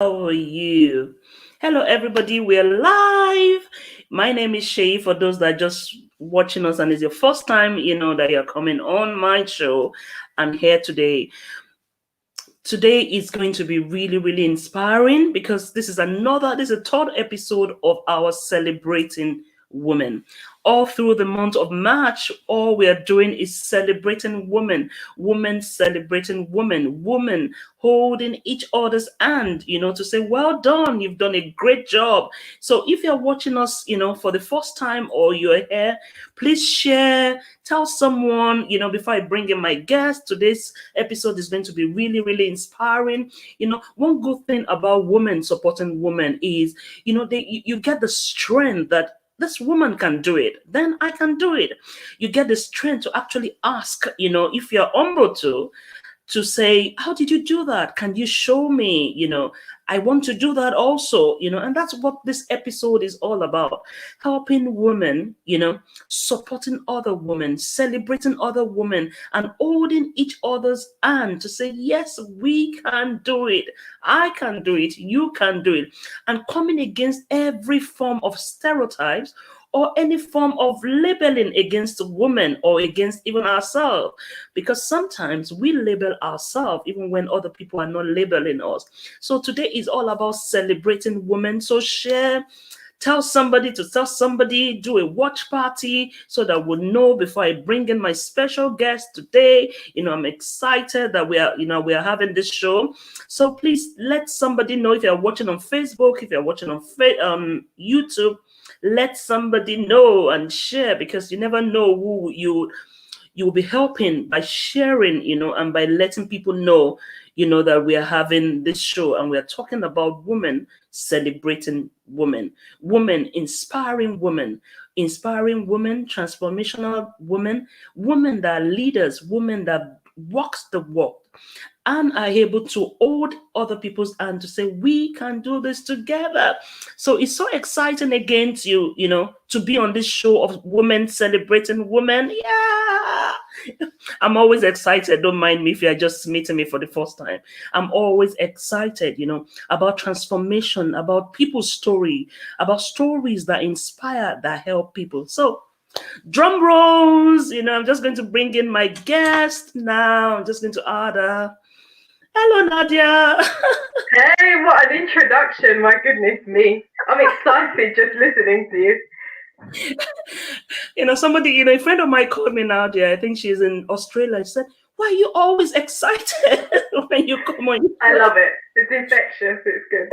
How are you? Hello, everybody. We're live. My name is Shay. For those that are just watching us and it's your first time, that you're coming on my show, I'm here today. Today is going to be really, really inspiring because this is a third episode of our Celebrating Women. All through the month of March, all we are doing is celebrating women, women celebrating women, women holding each other's hand, to say, well done, you've done a great job. So if you're watching us, for the first time or you're here, please share, tell someone, before I bring in my guest. Today's episode is going to be really, really inspiring. One good thing about women supporting women is, you get the strength that this woman can do it, then I can do it. You get the strength to actually ask, if you're humble to say, how did you do that? Can you show me? I want to do that also, and that's what this episode is all about. Helping women, supporting other women, celebrating other women, and holding each other's hand to say, yes, we can do it. I can do it. You can do it. And coming against every form of stereotypes or any form of labeling against women or against even ourselves. Because sometimes we label ourselves even when other people are not labeling us. So today is all about celebrating women. So share, tell somebody to tell somebody, do a watch party so that we'll know before I bring in my special guest today. I'm excited that we are having this show. So please let somebody know. If you're watching on Facebook, if you're watching on YouTube, let somebody know and share, because you never know who you'll be helping by sharing, and by letting people know, that we are having this show and we are talking about women celebrating women, women inspiring women, transformational women, women that are leaders, women that walks the walk and are able to hold other people's hand to say, we can do this together. So it's so exciting again to be on this show of women celebrating women. Yeah. I'm always excited. Don't mind me if you're just meeting me for the first time. I'm always excited, about transformation, about people's story, about stories that inspire, that help people. So drum rolls, I'm just going to bring in my guest now. I'm just going to add hello, Nadia. Hey, what an introduction. My goodness me. I'm excited just listening to you. Somebody, a friend of mine called me, Nadia. I think she's in Australia. She said, why are you always excited when you come on? I love it. It's infectious. It's good.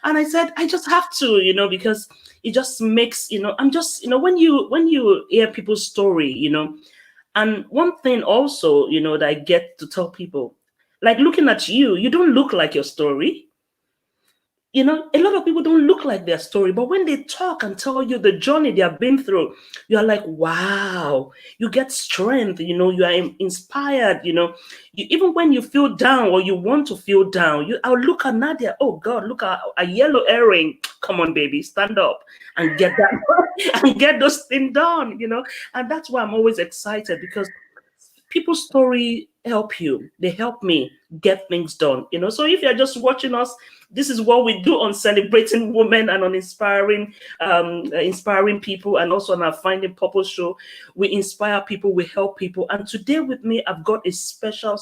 And I said, I just have to, because it just makes, I'm just, when you hear people's story, and one thing also, that I get to tell people, like looking at you, you don't look like your story. A lot of people don't look like their story, but when they talk and tell you the journey they have been through, you're like, wow, you get strength, you are inspired, even when you feel down or you want to feel down, I'll look at Nadia, oh God, look at a yellow earring. Come on, baby, stand up and get that and get those things done, and that's why I'm always excited, because people's story help you. They help me get things done. So if you're just watching us, this is what we do on celebrating women and on inspiring people, and also on our Finding Purpose show. We inspire people, we help people. And today with me, I've got a special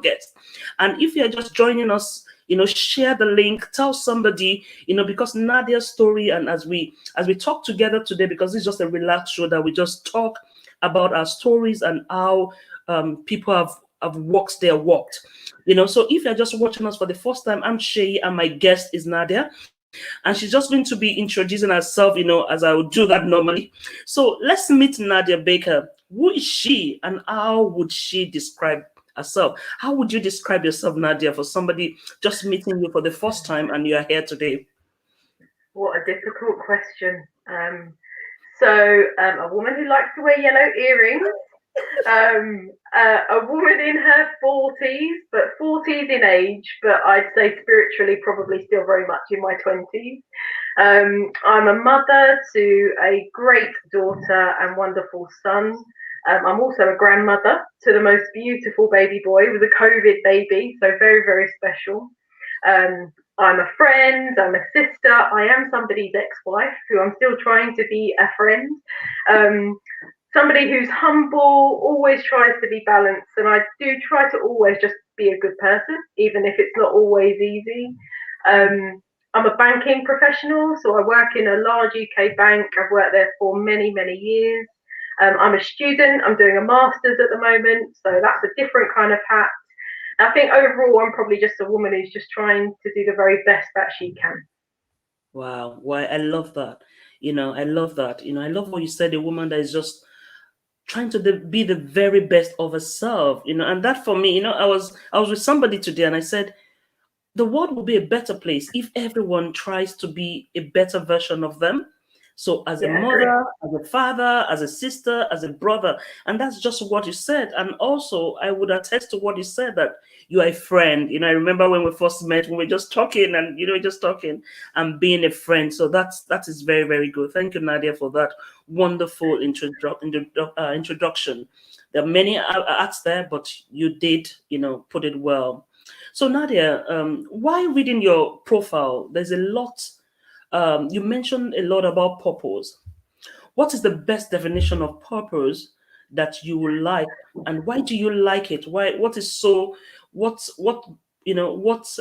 guest. And if you're just joining us, share the link, tell somebody, because Nadia's story, and as we talk together today, because it's just a relaxed show that we just talk about our stories and how people have walked. So if you're just watching us for the first time, I'm Shay and my guest is Nadia. And she's just going to be introducing herself, as I would do that normally. So let's meet Nadia Baker. Who is she and how would she describe herself? How would you describe yourself, Nadia, for somebody just meeting you for the first time and you are here today? What a difficult question. A woman who likes to wear yellow earrings. A woman in her 40s, but 40s in age, but I'd say spiritually probably still very much in my 20s. I'm a mother to a great daughter and wonderful son. I'm also a grandmother to the most beautiful baby boy with a COVID baby, so very, very special. Um, I'm a friend, I'm a sister, I am somebody's ex-wife who I'm still trying to be a friend. Somebody who's humble, always tries to be balanced, and I do try to always just be a good person, even if it's not always easy. I'm a banking professional, so I work in a large UK bank. I've worked there for many, many years. I'm a student, I'm doing a master's at the moment, so that's a different kind of hat. I think overall, I'm probably just a woman who's just trying to do the very best that she can. Wow. Why I love that. I love that. I love what you said, a woman that is just trying to be the very best of herself, and that for me, I was with somebody today and I said, the world will be a better place if everyone tries to be a better version of them. So, as a Yeah, I agree. mother, as a father, as a sister, as a brother, and that's just what you said. And also, I would attest to what you said, that you are a friend. I remember when we first met, we were just talking, and just talking and being a friend. So that is very, very good. Thank you, Nadia, for that wonderful introduction. There are many acts there, but you did, put it well. So Nadia, while reading your profile, there's a lot. You mentioned a lot about purpose. What is the best definition of purpose that you would like, and why do you like it? Why? What is so? What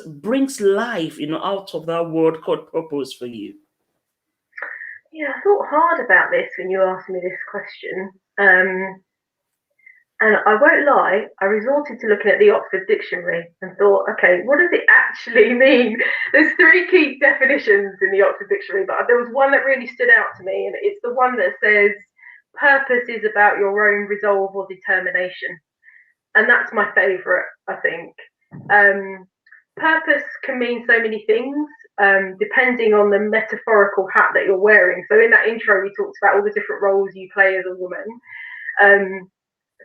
brings life, out of that word called purpose for you? Yeah, I thought hard about this when you asked me this question. And I won't lie, I resorted to looking at the Oxford Dictionary and thought, okay, what does it actually mean? There's three key definitions in the Oxford Dictionary, but there was one that really stood out to me, and it's the one that says, purpose is about your own resolve or determination. And that's my favourite, I think. Purpose can mean so many things, depending on the metaphorical hat that you're wearing. So in that intro, we talked about all the different roles you play as a woman.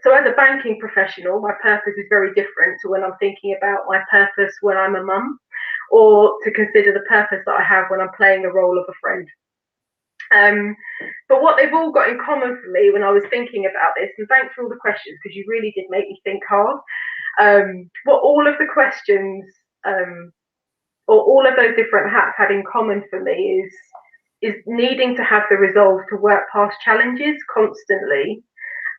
So as a banking professional, my purpose is very different to when I'm thinking about my purpose when I'm a mum, or to consider the purpose that I have when I'm playing the role of a friend. But what they've all got in common for me when I was thinking about this, and thanks for all the questions because you really did make me think hard. What all of the questions, or all of those different hats had in common for me is needing to have the resolve to work past challenges constantly,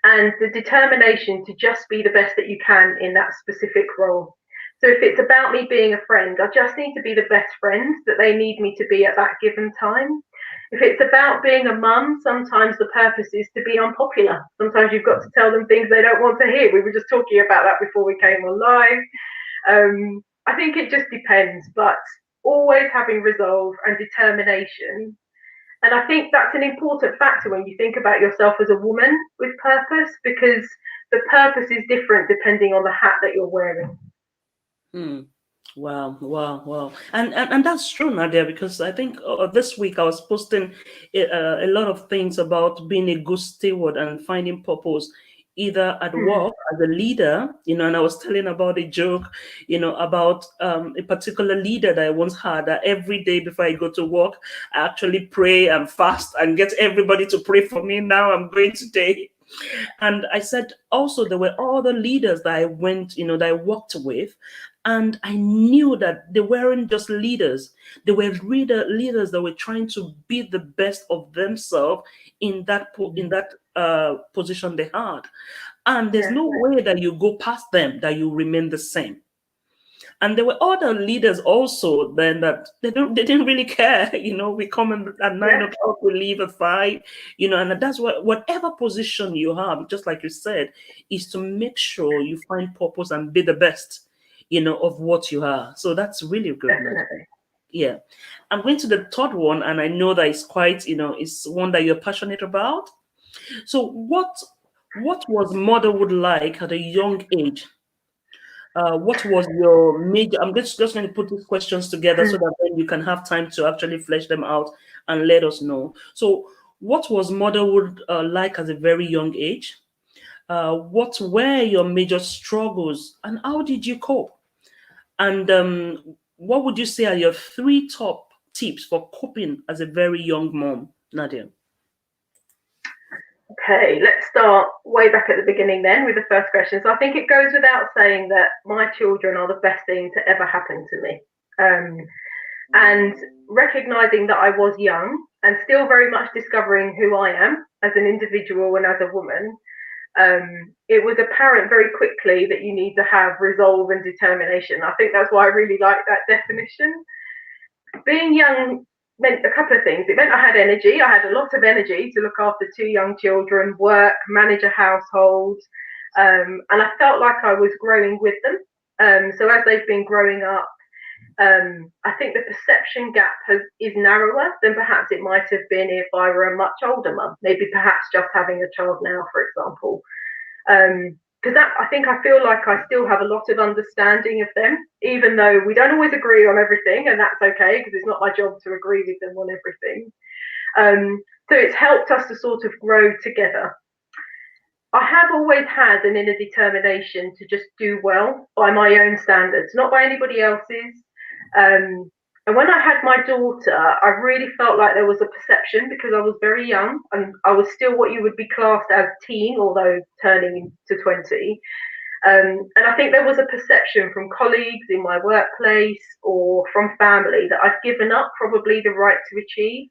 and the determination to just be the best that you can in that specific role. So if it's about me being a friend, I just need to be the best friend that they need me to be at that given time. If it's about being a mum, sometimes the purpose is to be unpopular. Sometimes you've got to tell them things they don't want to hear. We were just talking about that before we came on live. I think it just depends, but always having resolve and determination. And I think that's an important factor when you think about yourself as a woman with purpose, because the purpose is different depending on the hat that you're wearing. Hmm. Wow, wow, wow. And that's true, Nadia, because I think this week I was posting a lot of things about being a good steward and finding purpose, either at Mm. work as a leader, and I was telling about a joke, about a particular leader that I once had, that every day before I go to work, I actually pray and fast and get everybody to pray for me. Now I'm going today. And I said also there were other leaders that I went, that I worked with, and I knew that they weren't just leaders. They were leaders that were trying to be the best of themselves in that position they had. And there's Yeah, no way that you go past them that you remain the same. And there were other leaders also then that they didn't really care. We come in at nine yeah, o'clock, we leave at five, and that's what whatever position you have, just like you said, is to make sure you find purpose and be the best, of what you are. So that's really good, Nadia. definitely. Yeah. I'm going to the third one, and I know that it's quite, it's one that you're passionate about. So what was motherhood like at a young age? What was your major? I'm just going to put these questions together so that then you can have time to actually flesh them out and let us know. So, what was motherhood like at a very young age? What were your major struggles, and how did you cope? And what would you say are your three top tips for coping as a very young mom, Nadia? Okay, let's start way back at the beginning then with the first question. So I think it goes without saying that my children are the best thing to ever happen to me. Um, and recognizing that I was young and still very much discovering who I am as an individual and as a woman, it was apparent very quickly that you need to have resolve and determination. I think that's why I really like that definition. Being young meant a couple of things. It meant I had energy. I had a lot of energy to look after two young children, work, manage a household, and I felt like I was growing with them. So as they've been growing up, I think the perception gap is narrower than perhaps it might have been if I were a much older mum, maybe perhaps just having a child now, for example. Because I feel like I still have a lot of understanding of them, even though we don't always agree on everything, and that's okay because it's not my job to agree with them on everything. So it's helped us to sort of grow together. I have always had an inner determination to just do well by my own standards, not by anybody else's. And when I had my daughter, I really felt like there was a perception because I was very young and I was still what you would be classed as teen, although turning to 20. And I think there was a perception from colleagues in my workplace or from family that I'd given up probably the right to achieve,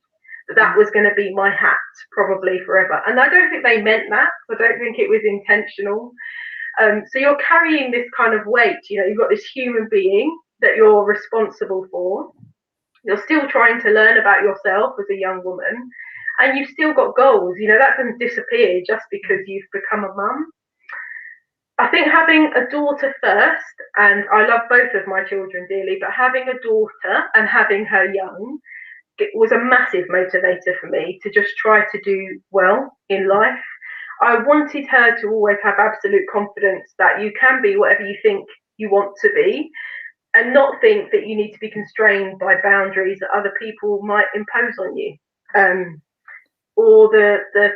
that was going to be my hat probably forever. And I don't think they meant that. I don't think it was intentional. So you're carrying this kind of weight, you've got this human being that you're responsible for. You're still trying to learn about yourself as a young woman, and you've still got goals. That doesn't disappear just because you've become a mum. I think having a daughter first, and I love both of my children dearly, but having a daughter and having her young, it was a massive motivator for me to just try to do well in life. I wanted her to always have absolute confidence that you can be whatever you think you want to be, and not think that you need to be constrained by boundaries that other people might impose on you, or the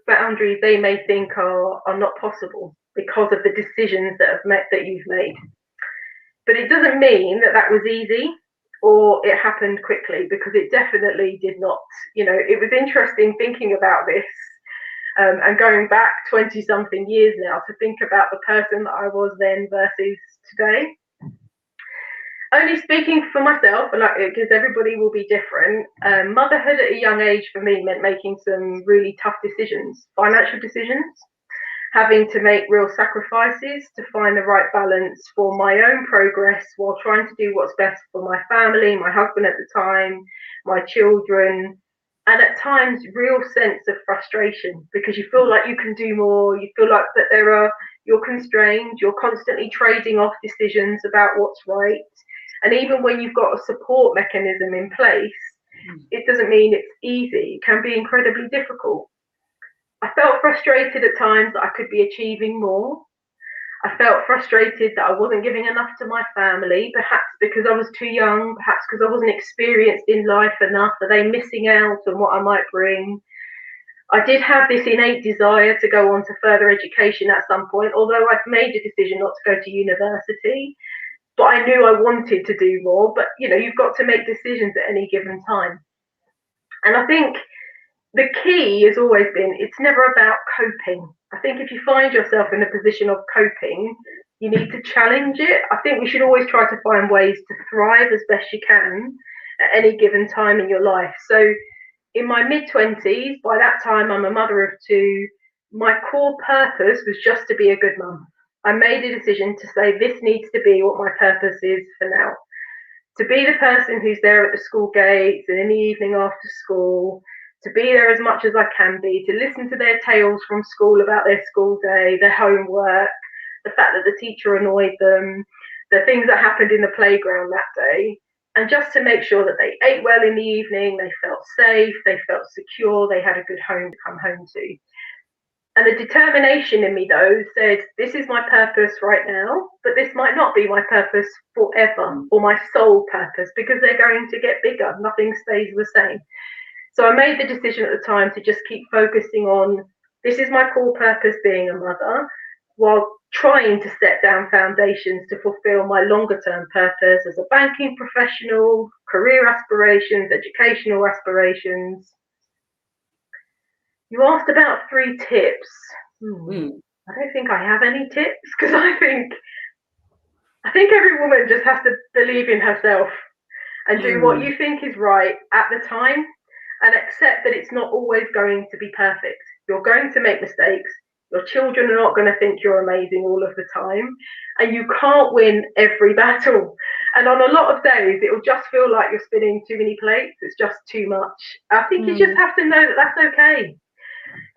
boundaries they may think are not possible because of the decisions that you've made. But it doesn't mean that was easy or it happened quickly, because it definitely did not. It was interesting thinking about this, and going back 20 something years now to think about the person that I was then versus today. Only speaking for myself, because everybody will be different, motherhood at a young age for me meant making some really tough decisions, financial decisions, having to make real sacrifices to find the right balance for my own progress while trying to do what's best for my family, my husband at the time, my children, and at times real sense of frustration because you feel like you can do more, you feel like that you're constrained, you're constantly trading off decisions about what's right. And even when you've got a support mechanism in place, it doesn't mean it's easy. It can be incredibly difficult. I felt frustrated at times that I could be achieving more. I felt frustrated that I wasn't giving enough to my family, perhaps because I was too young, perhaps because I wasn't experienced in life enough. Are they missing out on what I might bring? I did have this innate desire to go on to further education at some point, although I've made a decision not to go to university. But I knew I wanted to do more. But, you've got to make decisions at any given time. And I think the key has always been, it's never about coping. I think if you find yourself in a position of coping, you need to challenge it. I think we should always try to find ways to thrive as best you can at any given time in your life. So in my mid-20s, by that time I'm a mother of two, my core purpose was just to be a good mum. I made a decision to say this needs to be what my purpose is for now. To be the person who's there at the school gates and in the evening after school, to be there as much as I can be, to listen to their tales from school about their school day, their homework, the fact that the teacher annoyed them, the things that happened in the playground that day, and just to make sure that they ate well in the evening, they felt safe, they felt secure, they had a good home to come home to. And the determination in me, though, said, this is my purpose right now, but this might not be my purpose forever, or my sole purpose, because they're going to get bigger. Nothing stays the same. So I made the decision at the time to just keep focusing on, this is my core purpose being a mother, while trying to set down foundations to fulfill my longer term purpose as a banking professional, career aspirations, educational aspirations. You asked about 3 tips. I don't think I have any tips, because I think every woman just has to believe in herself and do what you think is right at the time, and accept that it's not always going to be perfect. You're going to make mistakes. Your children are not going to think you're amazing all of the time, and you can't win every battle. And on a lot of days, it'll just feel like you're spinning too many plates. It's just too much. I think you just have to know that that's okay.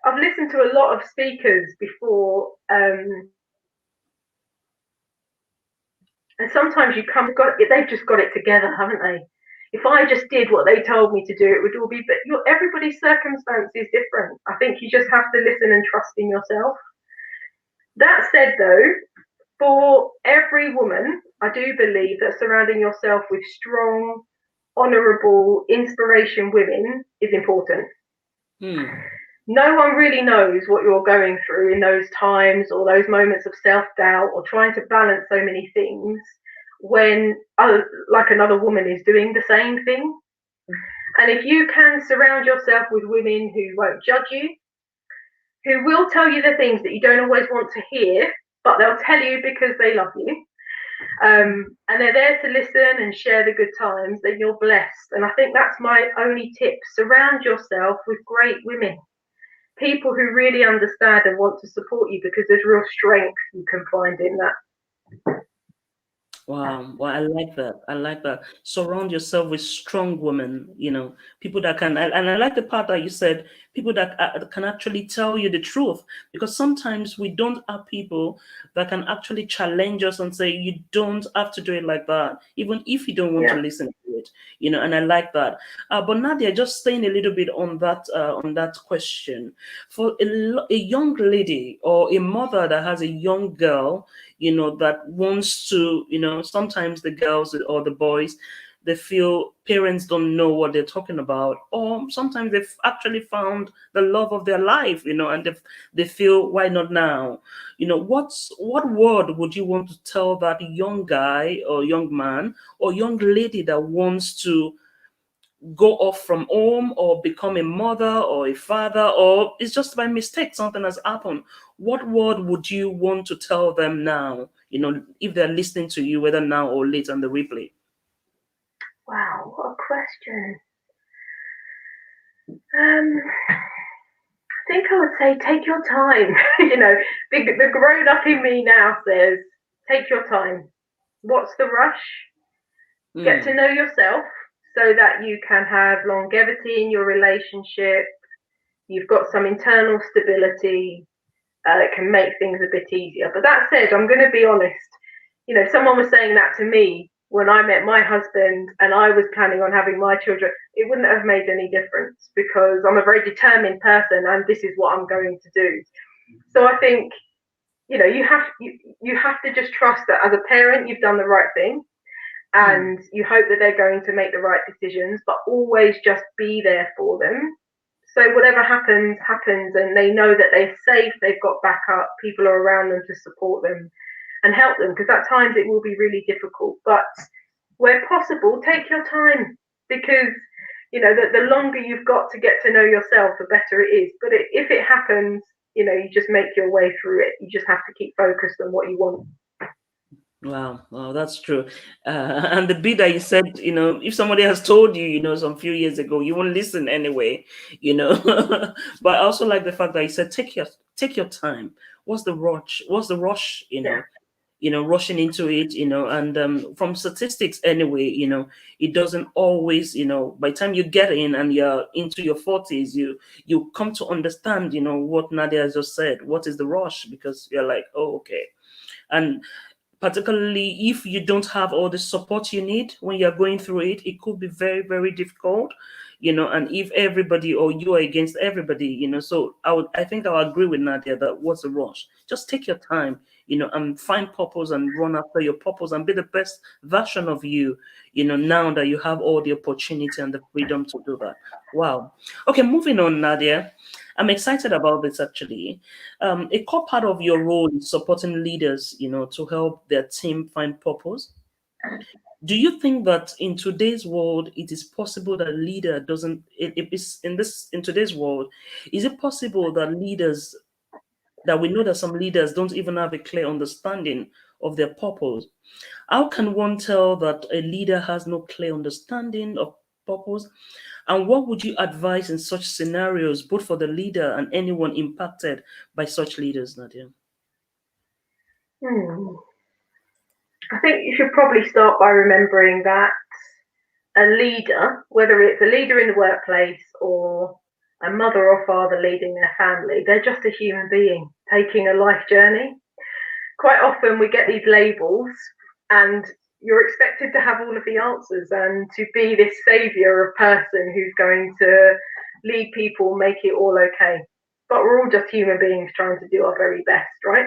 I've listened to a lot of speakers before, and sometimes they've just got it together, haven't they? If I just did what they told me to do, it would all be. But everybody's circumstance is different. I think you just have to listen and trust in yourself. That said, though, for every woman, I do believe that surrounding yourself with strong, honourable, inspiration women is important. No one really knows what you're going through in those times or those moments of self-doubt or trying to balance so many things when like another woman is doing the same thing. And if you can surround yourself with women who won't judge you, who will tell you the things that you don't always want to hear, but they'll tell you because they love you, and they're there to listen and share the good times, then you're blessed. And I think that's my only tip. Surround yourself with great women, people who really understand and want to support you, because there's real strength you can find in that. Wow. Well, I like that. I like that. Surround yourself with strong women, people that can, and I like the part that you said, people that can actually tell you the truth, because sometimes we don't have people that can actually challenge us and say, you don't have to do it like that, even if you don't want to listen to it, and I like that. But Nadia, just staying a little bit on that question, for a young lady or a mother that has a young girl, that wants to, sometimes the girls or the boys, they feel parents don't know what they're talking about, or sometimes they've actually found the love of their life, and they feel, why not now? What word would you want to tell that young guy or young man or young lady that wants to go off from home or become a mother or a father, or it's just by mistake something has happened? What word would you want to tell them now, if they're listening to you, whether now or later on the replay? Wow, what a question. I think I would say take your time. The grown up in me now says, take your time. What's the rush? Get to know yourself so that you can have longevity in your relationship. You've got some internal stability that can make things a bit easier. But that said, I'm going to be honest. Someone was saying that to me when I met my husband and I was planning on having my children. It wouldn't have made any difference because I'm a very determined person and this is what I'm going to do. So I think, you have to just trust that as a parent, you've done the right thing. And you hope that they're going to make the right decisions, but always just be there for them. So whatever happens, and they know that they're safe, they've got backup, people are around them to support them and help them, because at times it will be really difficult. But where possible, take your time, because the longer you've got to get to know yourself, the better it is. But if it happens, you just make your way through it. You just have to keep focused on what you want. Wow, that's true. And the bit that you said, if somebody has told you, some few years ago, you won't listen anyway, But I also like the fact that you said, take your time. What's the rush? What's the rush? Rushing into it, and from statistics anyway, it doesn't always, by the time you get in and you're into your 40s, you come to understand, what Nadia has just said. What is the rush? Because you're like, oh, okay. And particularly if you don't have all the support you need when you're going through it, it could be very, very difficult, and if everybody or you are against everybody, so I think I'll agree with Nadia that what's the rush? Just take your time, and find purpose and run after your purpose and be the best version of you, now that you have all the opportunity and the freedom to do that. Wow. Okay, moving on, Nadia. I'm excited about this actually. A core part of your role is supporting leaders, to help their team find purpose. Do you think that in today's world it is possible that leader doesn't it is in today's world, is it possible that we know that some leaders don't even have a clear understanding of their purpose? How can one tell that a leader has no clear understanding of purpose? And what would you advise in such scenarios, both for the leader and anyone impacted by such leaders, Nadia? Hmm. I think you should probably start by remembering that a leader, whether it's a leader in the workplace or a mother or father leading their family, they're just a human being taking a life journey. Quite often we get these labels and you're expected to have all of the answers and to be this savior of person who's going to lead people, make it all okay. But we're all just human beings trying to do our very best, right?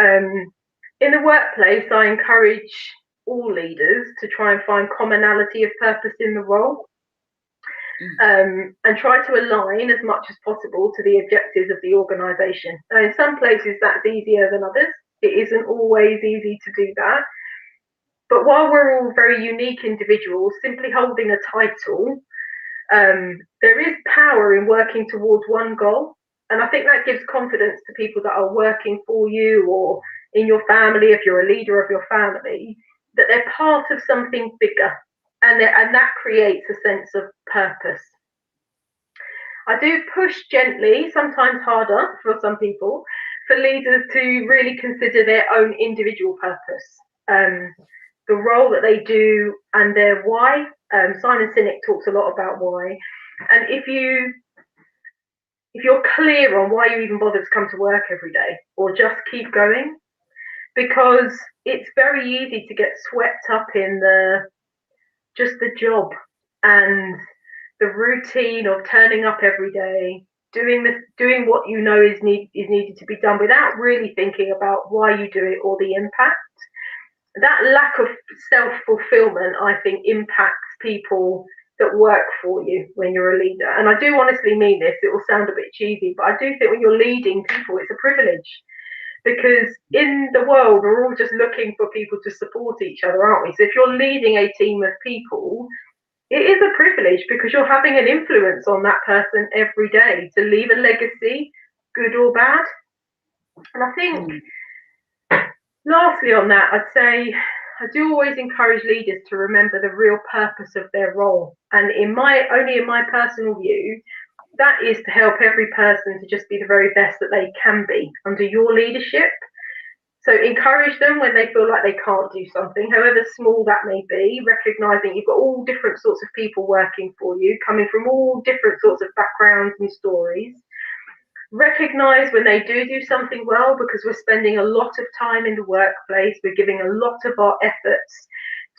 Um, in the workplace, I encourage all leaders to try and find commonality of purpose in the role, and try to align as much as possible to the objectives of the organisation. Now, in some places, that's easier than others. It isn't always easy to do that. But while we're all very unique individuals, simply holding a title, there is power in working towards one goal. And I think that gives confidence to people that are working for you or in your family, if you're a leader of your family, that they're part of something bigger. And that creates a sense of purpose. I do push gently, sometimes harder for some people, for leaders to really consider their own individual purpose, um, the role that they do, and their why. Simon Sinek talks a lot about why, and if you're clear on why you even bother to come to work every day, or just keep going, because it's very easy to get swept up in the job and the routine of turning up every day, doing what you know is needed to be done without really thinking about why you do it or the impact. That lack of self-fulfillment, I think, impacts people that work for you when you're a leader. And I do honestly mean this, it will sound a bit cheesy, but I do think when you're leading people, it's a privilege, because in the world we're all just looking for people to support each other, aren't we? So if you're leading a team of people, it is a privilege because you're having an influence on that person every day to leave a legacy, good or bad. And I think, lastly, on that, I'd say I do always encourage leaders to remember the real purpose of their role. And only in my personal view, that is to help every person to just be the very best that they can be under your leadership. So encourage them when they feel like they can't do something, however small that may be, recognizing you've got all different sorts of people working for you, coming from all different sorts of backgrounds and stories. Recognize when they do something well, because we're spending a lot of time in the workplace, we're giving a lot of our efforts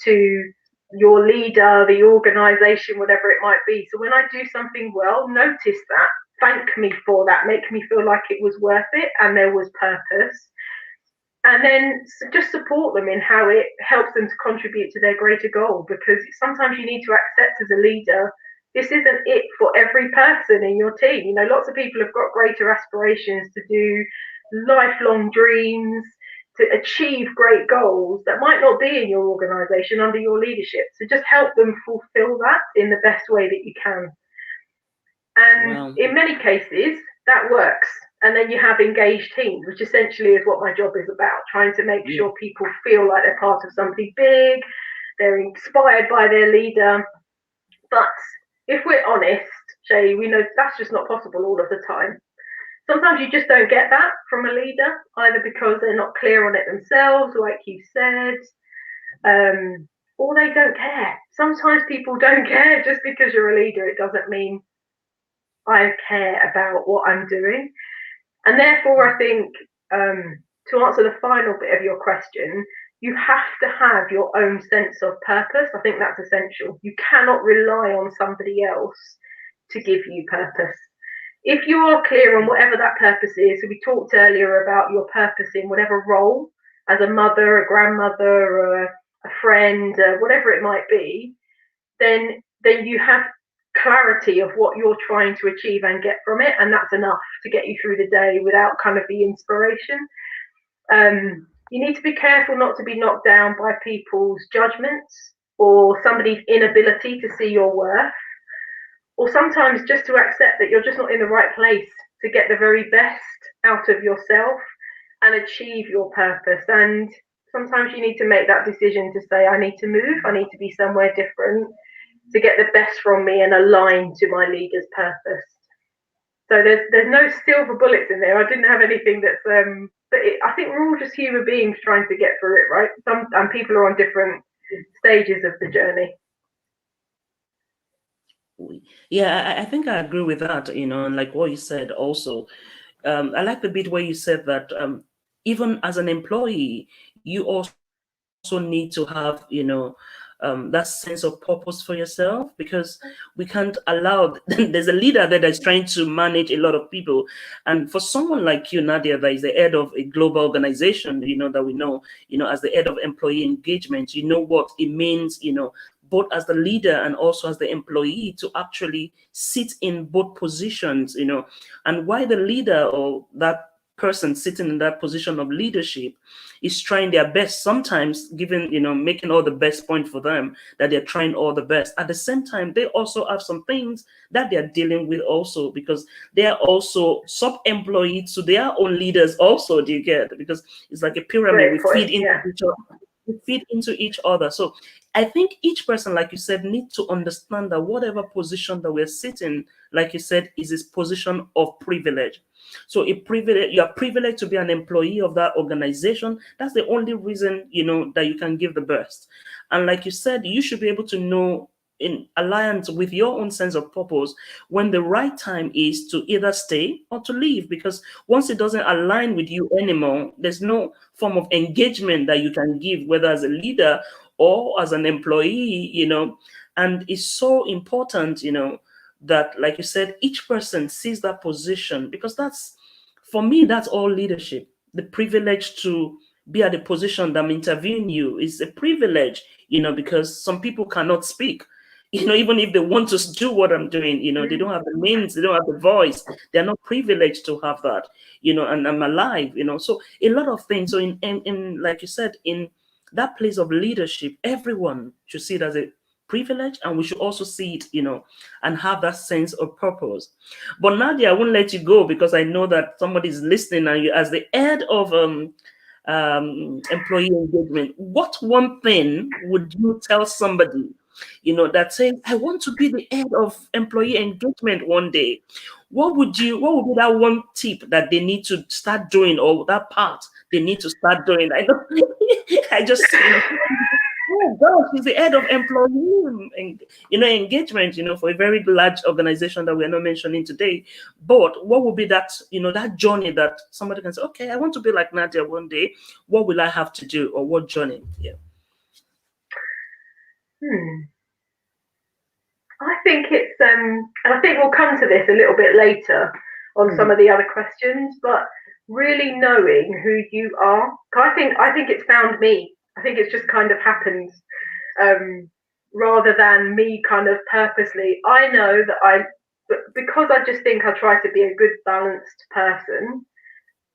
to your leader, the organization, whatever it might be. So when I do something well, notice that, thank me for that, make me feel like it was worth it and there was purpose. And then just support them in how it helps them to contribute to their greater goal, because sometimes you need to accept as a leader, this isn't it for every person in your team. You know, lots of people have got greater aspirations to do lifelong dreams, to achieve great goals that might not be in your organization under your leadership. So just help them fulfill that in the best way that you can. And Wow. in many cases, that works. And then you have engaged teams, which essentially is what my job is about, trying to make Yeah. sure people feel like they're part of something big, they're inspired by their leader. But if we're honest, Shay, we know that's just not possible all of the time. Sometimes you just don't get that from a leader, either because they're not clear on it themselves, like you said, or they don't care. Sometimes people don't care. Just because you're a leader, it doesn't mean I care about what I'm doing. And therefore, I think, to answer the final bit of your question, you have to have your own sense of purpose. I think that's essential. You cannot rely on somebody else to give you purpose. If you are clear on whatever that purpose is, so we talked earlier about your purpose in whatever role, as a mother, a grandmother, or a friend, whatever it might be, then you have clarity of what you're trying to achieve and get from it, and that's enough to get you through the day without kind of the inspiration. You need to be careful not to be knocked down by people's judgments or somebody's inability to see your worth, or sometimes just to accept that you're just not in the right place to get the very best out of yourself and achieve your purpose. And Sometimes you need to make that decision to say, I need to move, I need to be somewhere different to get the best from me and align to my leader's purpose. So there's no silver bullets in there. I didn't have anything that's but I think we're all just human beings trying to get through it, right? And people are on different stages of the journey. Yeah, I think I agree with that, and like what you said also. I like the bit where you said that even as an employee, you also need to have, that sense of purpose for yourself, because we can't allow, there's a leader there that's trying to manage a lot of people. And for someone like you, Nadia, that is the head of a global organization, that we know, as the head of employee engagement, you know what it means, both as the leader and also as the employee, to actually sit in both positions, and why the leader or that person sitting in that position of leadership is trying their best, sometimes giving, making all the best point for them, that they're trying all the best. At the same time, they also have some things that they're dealing with also, because they are also sub-employed to their own leaders also, do you get? Because it's like a pyramid. Great point. Yeah. We feed into each other. So I think each person, like you said, needs to understand that whatever position that we're sitting, like you said, is this position of privilege. So you are privileged to be an employee of that organization. That's the only reason, that you can give the best. And like you said, you should be able to know, in alliance with your own sense of purpose, when the right time is to either stay or to leave. Because once it doesn't align with you anymore, there's no form of engagement that you can give, whether as a leader or as an employee, and it's so important, that, like you said, each person sees that position, because that's, for me, that's all leadership. The privilege to be at a position that I'm interviewing you is a privilege, because some people cannot speak. Even if they want to do what I'm doing, they don't have the means, they don't have the voice, they're not privileged to have that, and I'm alive, so a lot of things. So in like you said, in that place of leadership, everyone should see it as a privilege, and we should also see it, and have that sense of purpose. But Nadia, I won't let you go, because I know that somebody's listening, and you, as the head of employee engagement, what one thing would you tell somebody, that says, I want to be the head of employee engagement one day? What would be that one tip that they need to start doing, or that part they need to start doing? I know I just, oh gosh, he's the head of employee engagement, for a very large organization that we're not mentioning today. But what would be that, that journey that somebody can say, okay, I want to be like Nadia one day. What will I have to do, or what journey? Yeah. I think it's and I think we'll come to this a little bit later on some of the other questions, but really knowing who you are. I think it's found me. I think it's just kind of happened, rather than me kind of purposely. I know that because I just think I try to be a good balanced person.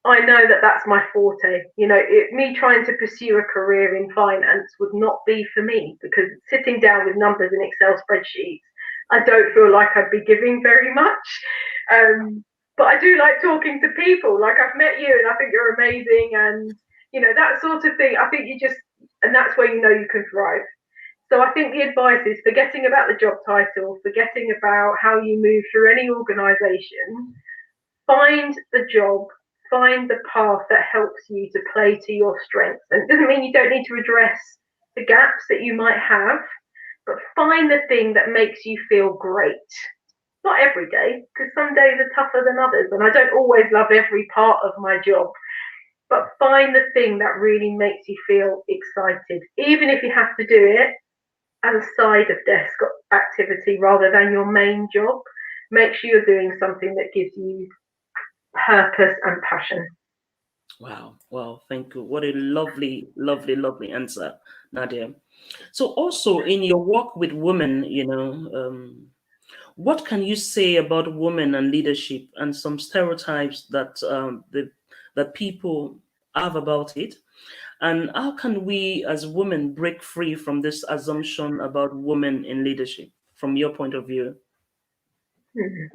I know that that's my forte. Me trying to pursue a career in finance would not be for me, because sitting down with numbers in Excel spreadsheets, I don't feel like I'd be giving very much. But I do like talking to people. Like, I've met you and I think you're amazing, and that sort of thing. I think and that's where you can thrive. So I think the advice is forgetting about the job title, forgetting about how you move through any organisation. Find the job, find the path that helps you to play to your strengths. And it doesn't mean you don't need to address the gaps that you might have, but find the thing that makes you feel great. Not every day, because some days are tougher than others, and I don't always love every part of my job. But find the thing that really makes you feel excited, even if you have to do it as a side of desk activity rather than your main job. Make sure you're doing something that gives you purpose and passion. Wow. Wow. Thank you. What a lovely, lovely, lovely answer, Nadia. So also in your work with women, what can you say about women and leadership, and some stereotypes that people have about it? And how can we as women break free from this assumption about women in leadership, from your point of view? Hmm.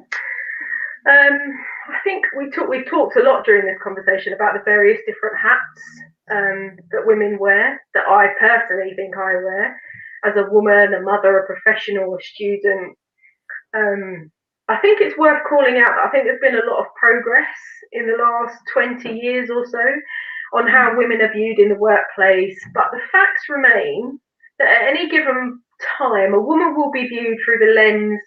I think we've talked a lot during this conversation about the various different hats. that women wear, that I personally think I wear as a woman, a mother, a professional, a student. I think it's worth calling out that I think there's been a lot of progress in the last 20 years or so on how women are viewed in the workplace, but the facts remain that at any given time, a woman will be viewed through the lens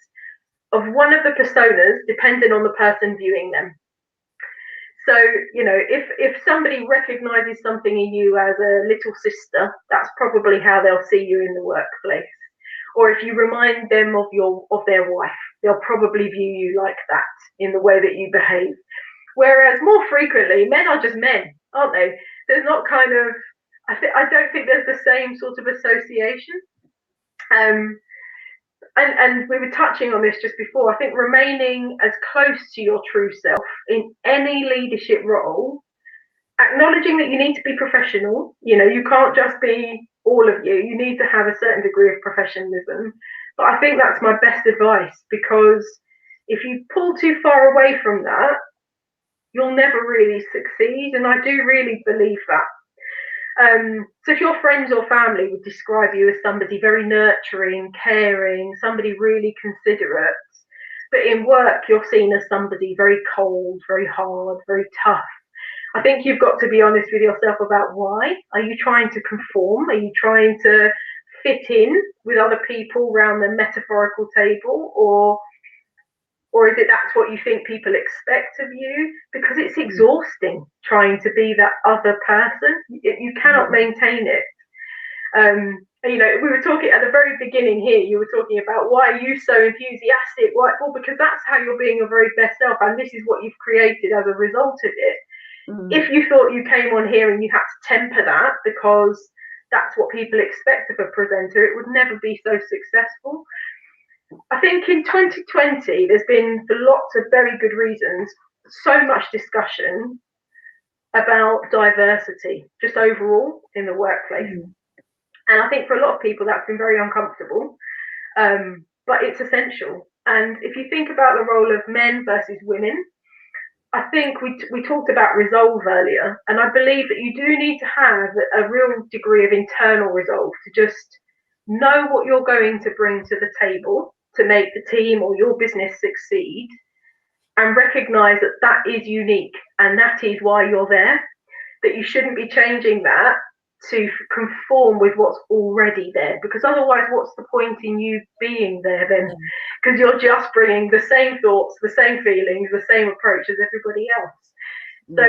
of one of the personas, depending on the person viewing them. So, if somebody recognizes something in you as a little sister, that's probably how they'll see you in the workplace. Or if you remind them of their wife, they'll probably view you like that in the way that you behave. Whereas more frequently, men are just men, aren't they? There's not kind of, I don't think there's the same sort of association. And we were touching on this just before. I think remaining as close to your true self in any leadership role, acknowledging that you need to be professional. You can't just be all of you. You need to have a certain degree of professionalism. But I think that's my best advice, because if you pull too far away from that, you'll never really succeed. And I do really believe that. So if your friends or family would describe you as somebody very nurturing, caring, somebody really considerate, but in work you're seen as somebody very cold, very hard, very tough, I think you've got to be honest with yourself about why. Are you trying to conform? Are you trying to fit in with other people around the metaphorical table, or is it that's what you think people expect of you? Because it's exhausting trying to be that other person. You cannot maintain it. And, we were talking at the very beginning here, you were talking about why are you so enthusiastic? Why? Well, because that's how you're being your very best self, and this is what you've created as a result of it. If you thought you came on here and you had to temper that because that's what people expect of a presenter, it would never be so successful. I think in 2020, there's been, for lots of very good reasons, so much discussion about diversity, just overall in the workplace. And I think for a lot of people, that's been very uncomfortable, but it's essential. And if you think about the role of men versus women, I think we talked about resolve earlier, and I believe that you do need to have a real degree of internal resolve to just know what you're going to bring to the table to make the team or your business succeed, and recognize that that is unique and that is why you're there, that you shouldn't be changing that to conform with what's already there, because otherwise what's the point in you being there then? Because you're just bringing the same thoughts, the same feelings, the same approach as everybody else. So,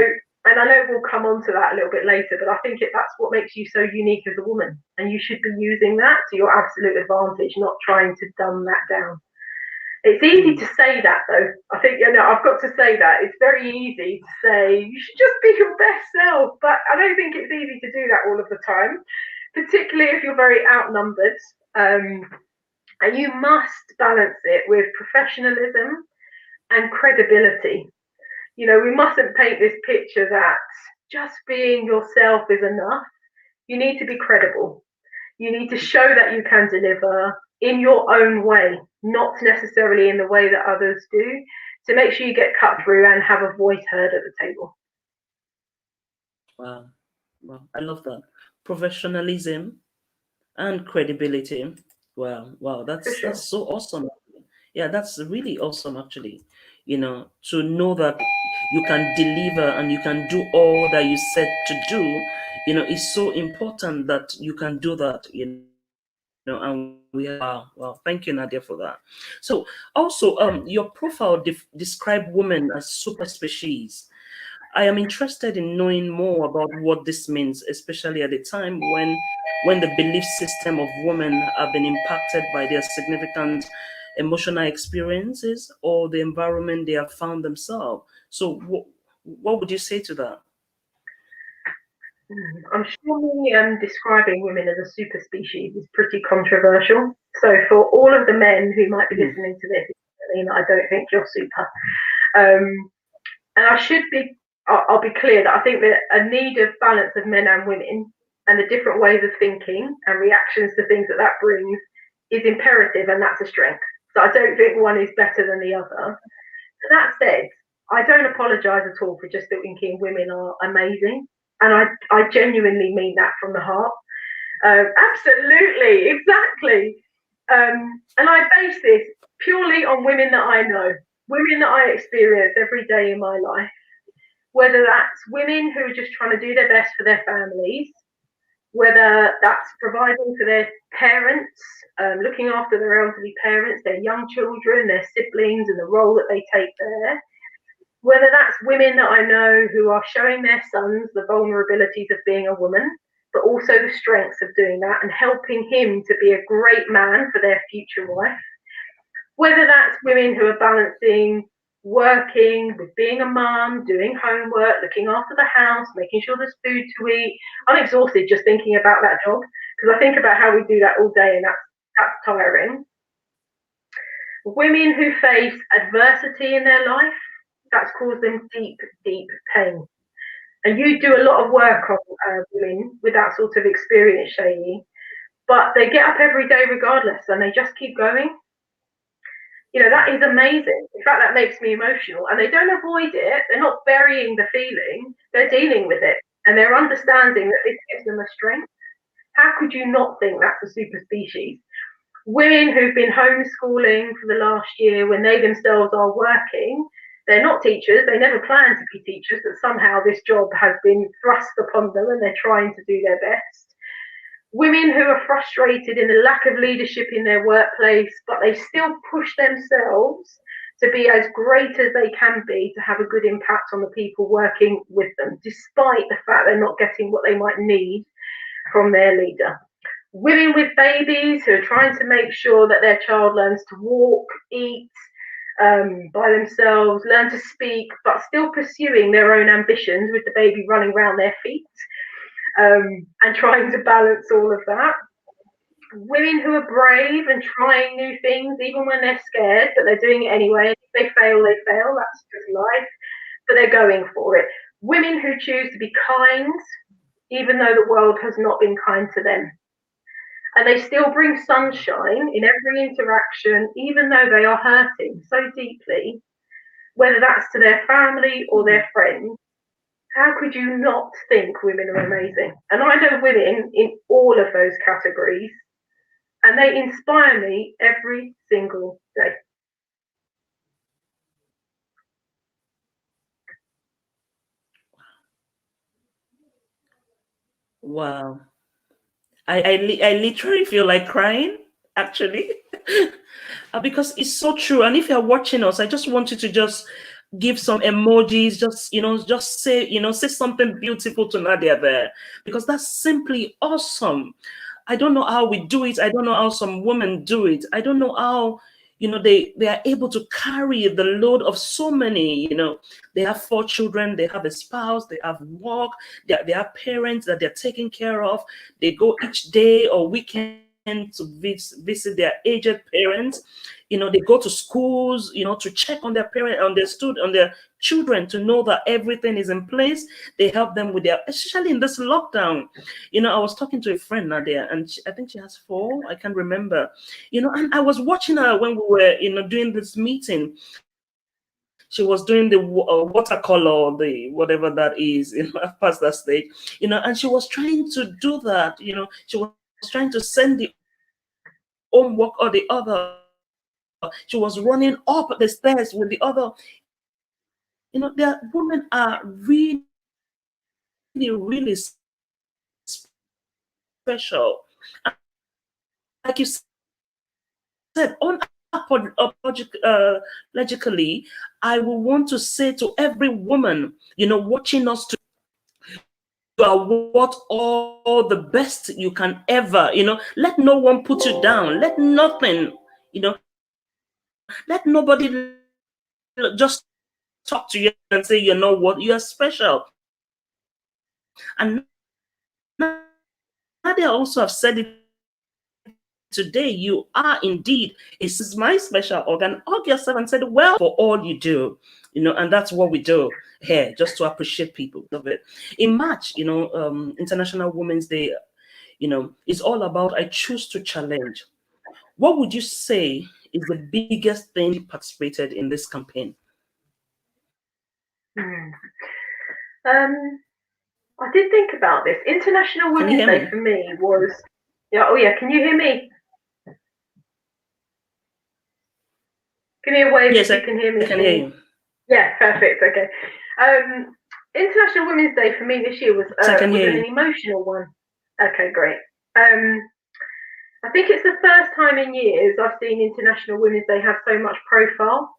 and I know we'll come on to that a little bit later, but I think that's what makes you so unique as a woman, and you should be using that to your absolute advantage, not trying to dumb that down. It's easy to say that, though. I think, I've got to say that. It's very easy to say, you should just be your best self. But I don't think it's easy to do that all of the time, particularly if you're very outnumbered. And you must balance it with professionalism and credibility. We mustn't paint this picture that just being yourself is enough. You need to be credible. You need to show that you can deliver in your own way, not necessarily in the way that others do, to make sure you get cut through and have a voice heard at the table. Wow. I love that. Professionalism and credibility. Wow, that's so awesome. Yeah, that's really awesome, actually. To know that you can deliver and you can do all that you said to do, it's so important that you can do that, and wow, thank you, Nadia, for that. So also, your profile describe women as super species. I am interested in knowing more about what this means, especially at a time when the belief system of women have been impacted by their significant emotional experiences or the environment they have found themselves. So what would you say to that? I'm sure me describing women as a super species is pretty controversial. So for all of the men who might be listening to this, I don't think you're super. And I'll be clear that I think that a need of balance of men and women and the different ways of thinking and reactions to things that brings is imperative, and that's a strength. So I don't think one is better than the other. That said, I don't apologise at all for just thinking women are amazing. And I genuinely mean that from the heart. Absolutely, exactly. And I base this purely on women that I know, women that I experience every day in my life, whether that's women who are just trying to do their best for their families, whether that's providing for their parents, looking after their elderly parents, their young children, their siblings, and the role that they take there, whether that's women that I know who are showing their sons the vulnerabilities of being a woman, but also the strengths of doing that and helping him to be a great man for their future wife, whether that's women who are balancing working with being a mum, doing homework, looking after the house, making sure there's food to eat. I'm exhausted just thinking about that job because I think about how we do that all day and that's tiring. Women who face adversity in their life, that's caused them deep, deep pain. And you do a lot of work on women with that sort of experience, Shani, but they get up every day regardless and they just keep going. You know, that is amazing. In fact, that makes me emotional. And they don't avoid it. They're not burying the feeling. They're dealing with it. And they're understanding that this gives them a strength. How could you not think that's a super species? Women who've been homeschooling for the last year when they themselves are working, they're not teachers. They never planned to be teachers, but somehow this job has been thrust upon them and they're trying to do their best. Women who are frustrated in the lack of leadership in their workplace, but they still push themselves to be as great as they can be to have a good impact on the people working with them, despite the fact they're not getting what they might need from their leader. Women with babies who are trying to make sure that their child learns to walk, eat by themselves, learn to speak, but still pursuing their own ambitions with the baby running around their feet. And trying to balance all of that. Women who are brave and trying new things, even when they're scared, but they're doing it anyway. If they fail, they fail. That's just life. But they're going for it. Women who choose to be kind, even though the world has not been kind to them. And they still bring sunshine in every interaction, even though they are hurting so deeply, whether that's to their family or their friends. How could you not think women are amazing? And I know women in all of those categories, and they inspire me every single day. Wow. I literally feel like crying, actually. Because it's so true. And if you're watching us, I just want you to just give some emojis, just just say, say something beautiful to Nadia there, because that's simply awesome. I don't know how we do it. I don't know how some women do it. I don't know how, they are able to carry the load of so many. They have 4 children, they have a spouse, they have work, they have parents that they're taking care of. They go each day or weekend to visit their aged parents. They go to schools, to check on their parents, on their children, to know that everything is in place. They help them with their, especially in this lockdown. I was talking to a friend Nadia, and I think she has 4. I can't remember. And I was watching her when we were, doing this meeting. She was doing the watercolor, the whatever that is, past that stage, and she was trying to do that. She was trying to send the homework or the other. She was running up the stairs with the other. The women are really, really special. Like you said, unapologetically, I will want to say to every woman, watching us, to you are what all the best you can ever, let no one put you down. Let nothing, let nobody just talk to you and say, what, you are special. And Nadia also have said it today, you are indeed, is my special organ. Hug yourself and said, well, for all you do, and that's what we do here, just to appreciate people of it. In March, International Women's Day, is all about I choose to challenge. What would you say is the biggest thing you participated in this campaign? Hmm. Um, I did think about this. International Can you Women's hear Day me? for me was, yeah, oh yeah, can you hear me? Give me a wave Yes, if you can hear I me, can hear Shane. you. Yeah, perfect. Okay. International Women's Day for me this year Yes, I can was hear an you. emotional one. Okay, great. Um, I think it's the first time in years I've seen International Women's Day have so much profile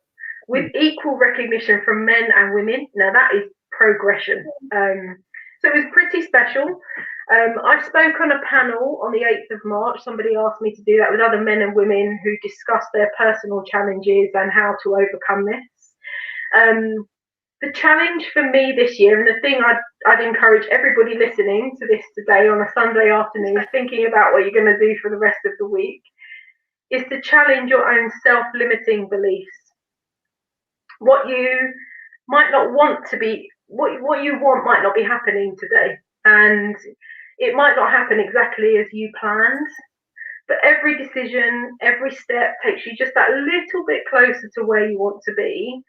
with equal recognition from men and women. Now that is progression. So it was pretty special. I spoke on a panel on the 8th of March. Somebody asked me to do that with other men and women who discussed their personal challenges and how to overcome this. Um, the challenge for me this year, and the thing I'd encourage everybody listening to this today on a Sunday afternoon, thinking about what you're going to do for the rest of the week, is to challenge your own self-limiting beliefs. What you might not want to be, what you want might not be happening today, and it might not happen exactly as you planned. But every decision, every step takes you just that little bit closer to where you want to be.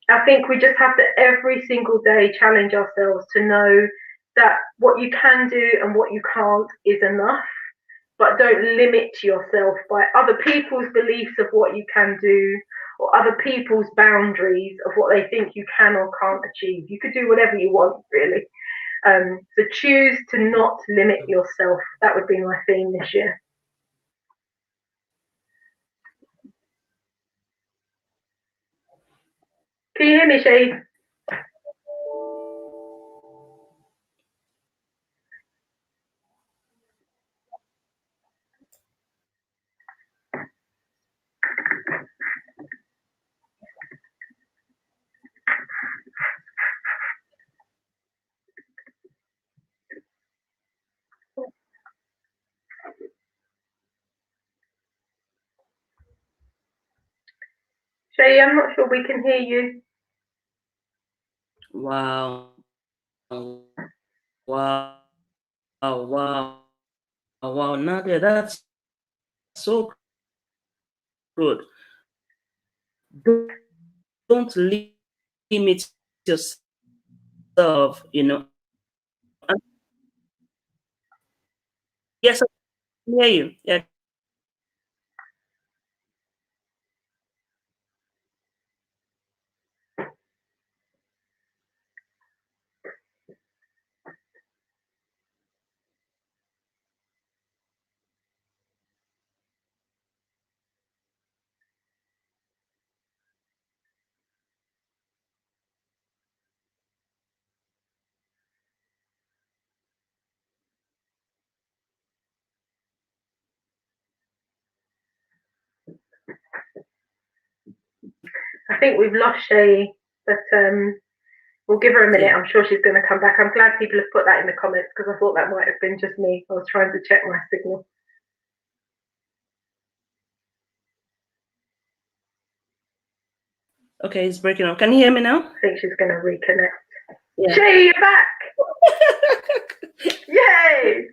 I think we just have to every single day challenge ourselves to know that what you can do and what you can't is enough, but don't limit yourself by other people's beliefs of what you can do or other people's boundaries of what they think you can or can't achieve. You could do whatever you want, really. So choose to not limit yourself. That would be my theme this year. Can you hear me, Shade? Shay, I'm not sure we can hear you. Wow. Wow. Wow. Wow. Nadia, that's so good. Don't limit yourself, you know. And yes, I can hear you. Yeah. I think we've lost Shay, but we'll give her a minute. Yeah. I'm sure she's going to come back. I'm glad people have put that in the comments because I thought that might have been just me. I was trying to check my signal. Okay, it's breaking up. Can you hear me now? I think she's going to reconnect. Yeah. Shay, you're back! Yay!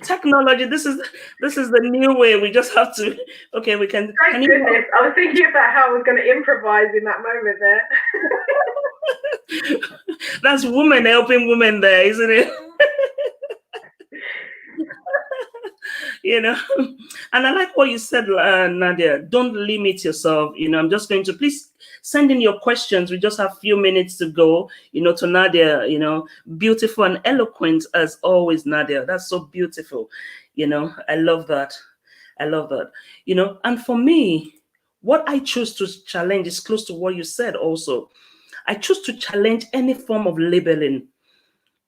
Technology. This is the new way. We just have to. Okay, we can. Thank goodness. I was thinking about how I was going to improvise in that moment there. That's women helping women there, isn't it? You know, and I like what you said, Nadia. Don't limit yourself. I'm just going to please send in your questions. We just have a few minutes to go. To Nadia. Beautiful and eloquent as always, Nadia. That's so beautiful. I love that. I love that. And for me, what I choose to challenge is close to what you said. Also, I choose to challenge any form of labeling.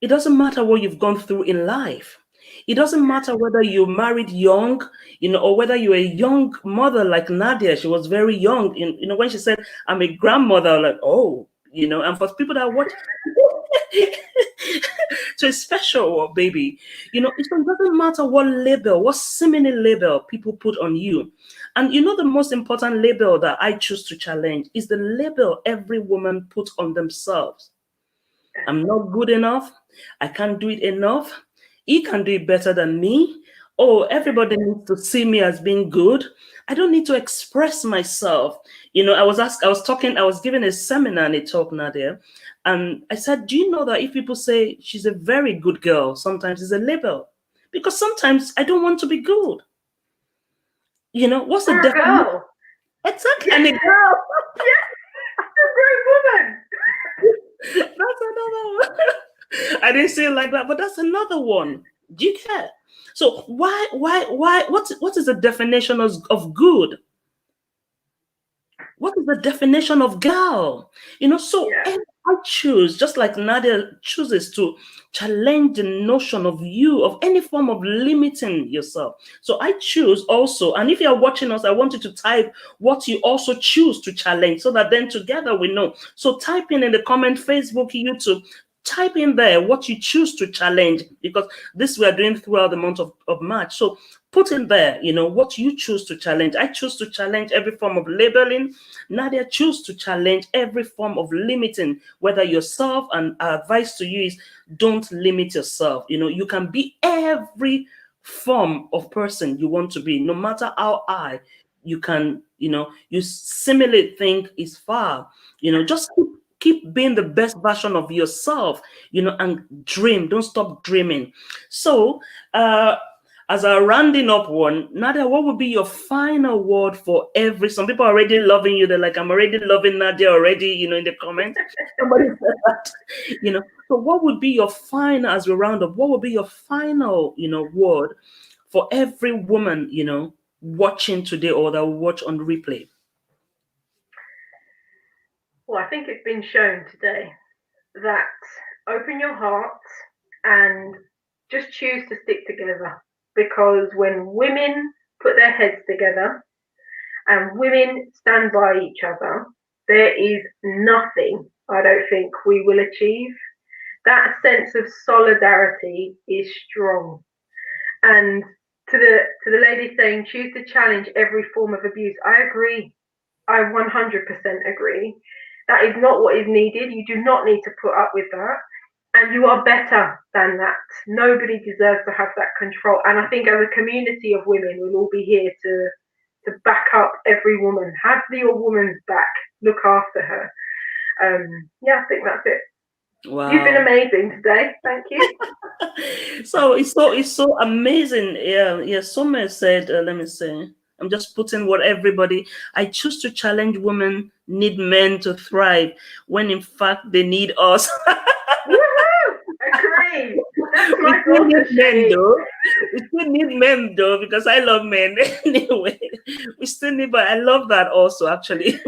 It doesn't matter what you've gone through in life. It doesn't matter whether you married young, or whether you're a young mother like Nadia. She was very young. When she said, I'm a grandmother, like, oh, and for people that watch, so it's special, baby. It doesn't matter what label, what seeming label people put on you. And the most important label that I choose to challenge is the label every woman puts on themselves. I'm not good enough. I can't do it enough. He can do it better than me. oh, everybody needs to see me as being good. I don't need to express myself. I was giving a seminar and a talk, Nadia, and I said, do you know that if people say she's a very good girl, sometimes it's a label? Because sometimes I don't want to be good. What's the Or a definition? girl. Exactly. Yeah, And a girl. yeah, a grown woman. That's another one. I didn't say it like that, but that's another one. Do you care? So why, what is the definition of good? What is the definition of girl? So Yeah. if I choose, just like Nadia chooses to challenge the notion of you, of any form of limiting yourself. So I choose also, and if you're watching us, I want you to type what you also choose to challenge so that then together we know. So type in the comment, Facebook, YouTube, type in there what you choose to challenge, because this we are doing throughout the month of March. So put in there, what you choose to challenge. I choose to challenge every form of labeling. Nadia choose to challenge every form of limiting, whether yourself, and our advice to you is don't limit yourself. You can be every form of person you want to be, no matter how high you can, you simulate think is far. Just keep being the best version of yourself, and dream. Don't stop dreaming. So as a rounding up one, Nadia, what would be your final word for every? Some people are already loving you. They're like, I'm already loving Nadia already, in the comments. Somebody said that, So what would be your final, as we round up, what would be your final, word for every woman, watching today or that will watch on replay? Well, I think it's been shown today that open your heart and just choose to stick together. Because when women put their heads together and women stand by each other, there is nothing I don't think we will achieve. That sense of solidarity is strong. And to the lady saying choose to challenge every form of abuse, I agree. I 100% agree. That is not what is needed. You do not need to put up with that. And you are better than that. Nobody deserves to have that control. And I think as a community of women, we'll all be here to back up every woman. Have your woman's back. Look after her. Yeah, I think that's it. You've been Wow. amazing today. Thank you. So it's so amazing. Yeah. Somewhere said, let me say, I'm just putting what everybody. I choose to challenge women need men to thrive, when in fact they need us. Woohoo! Agree. That's We my still need daughter, men Shay. though. We still need men though, because I love men anyway. We still need, but I love that also. Actually,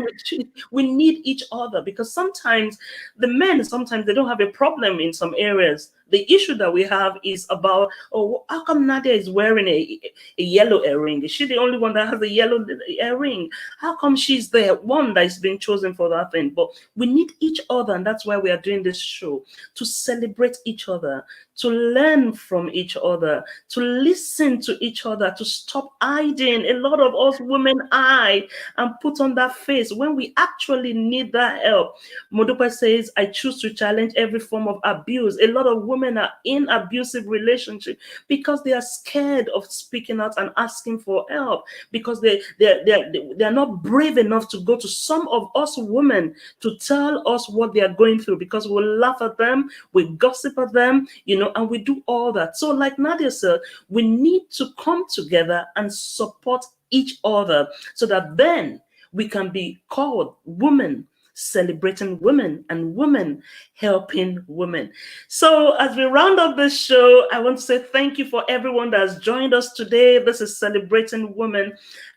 we need each other, because sometimes the men, sometimes they don't have a problem in some areas. The issue that we have is about, oh, how come Nadia is wearing a yellow earring? Is she the only one that has a yellow earring? How come she's the one that's been chosen for that thing? But we need each other, and that's why we are doing this show, to celebrate each other, to learn from each other, to listen to each other, to stop hiding. A lot of us women hide and put on that face when we actually need that help. Modupa says, I choose to challenge every form of abuse. A lot of women are in abusive relationships because they are scared of speaking out and asking for help, because they're not brave enough to go to some of us women to tell us what they are going through, because we'll laugh at them, we gossip at them, and we do all that. So like Nadia said, we need to come together and support each other, so that then we can be called women celebrating women, and women helping women. So as we round up this show, I want to say thank you for everyone that has joined us today. This is Celebrating Women,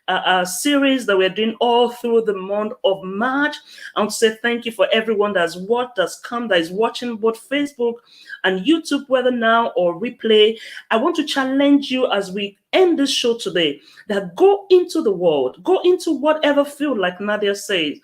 a series that we're doing all through the month of March. I want to say thank you for everyone that's watched, that's come, that is watching both Facebook and YouTube, whether now or replay. I want to challenge you as we end this show today, that go into the world, go into whatever field, like Nadia says,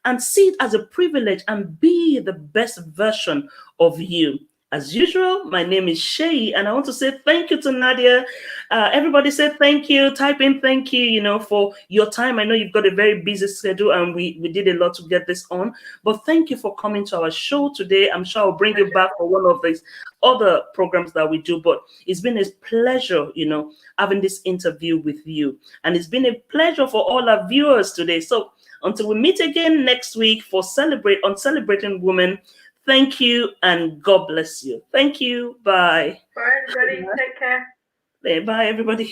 and see it as a privilege and be the best version of you. As usual, my name is Shay, and I want to say thank you to Nadia. Everybody said thank you. Type in thank you, for your time. I know you've got a very busy schedule, and we did a lot to get this on. But thank you for coming to our show today. I'm sure I'll bring you back for one of these other programs that we do. But it's been a pleasure, having this interview with you. And it's been a pleasure for all our viewers today. So until we meet again next week for Celebrating Women, thank you and God bless you. Thank you. Bye. Bye, everybody. Take care. Bye, everybody.